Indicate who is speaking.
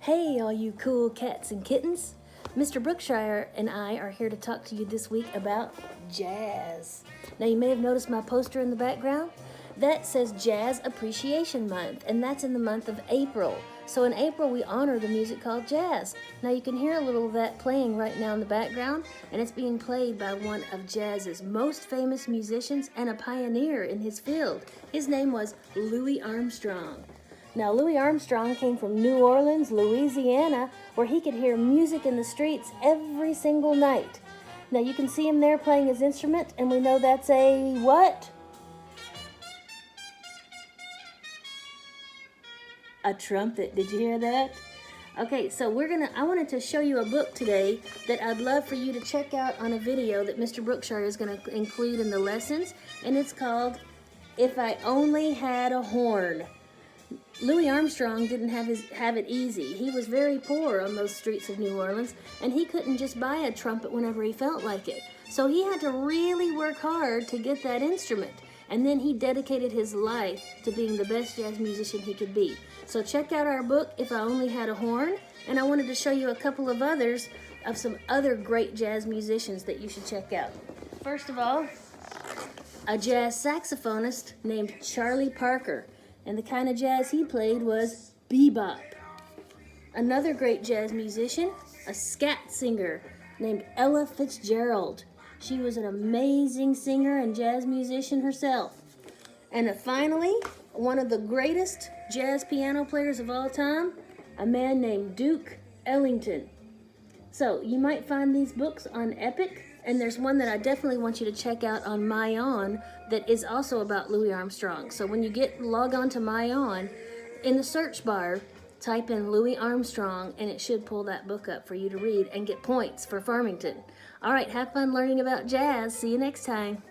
Speaker 1: Hey, all you cool cats and kittens. Mr. Brookshire and I are here to talk to you this week about jazz. Now, you may have noticed my poster in the background. That says Jazz Appreciation Month, and that's in the month of April. So in April, we honor the music called jazz. Now, you can hear a little of that playing right now in the background, and it's being played by one of jazz's most famous musicians and a pioneer in his field. His name was Louis Armstrong. Now, Louis Armstrong came from New Orleans, Louisiana, where he could hear music in the streets every single night. Now, you can see him there playing his instrument, and we know that's a what? A trumpet. Did you hear that? Okay, so I wanted to show you a book today that I'd love for you to check out on a video that Mr. Brookshire is going to include in the lessons, and it's called If I Only Had a Horn. Louis Armstrong didn't have it easy. He was very poor on those streets of New Orleans, and he couldn't just buy a trumpet whenever he felt like it. So he had to really work hard to get that instrument, and then he dedicated his life to being the best jazz musician he could be. So check out our book, If I Only Had a Horn, and I wanted to show you a couple of others of some other great jazz musicians that you should check out. First of all, a jazz saxophonist named Charlie Parker. And the kind of jazz he played was bebop. Another great jazz musician, a scat singer named Ella Fitzgerald. She was an amazing singer and jazz musician herself. And finally, one of the greatest jazz piano players of all time, a man named Duke Ellington. So you might find these books on Epic, and there's one that I definitely want you to check out on MyOn that is also about Louis Armstrong. So when you log on to MyOn, in the search bar, type in Louis Armstrong, and it should pull that book up for you to read and get points for Farmington. All right, have fun learning about jazz. See you next time.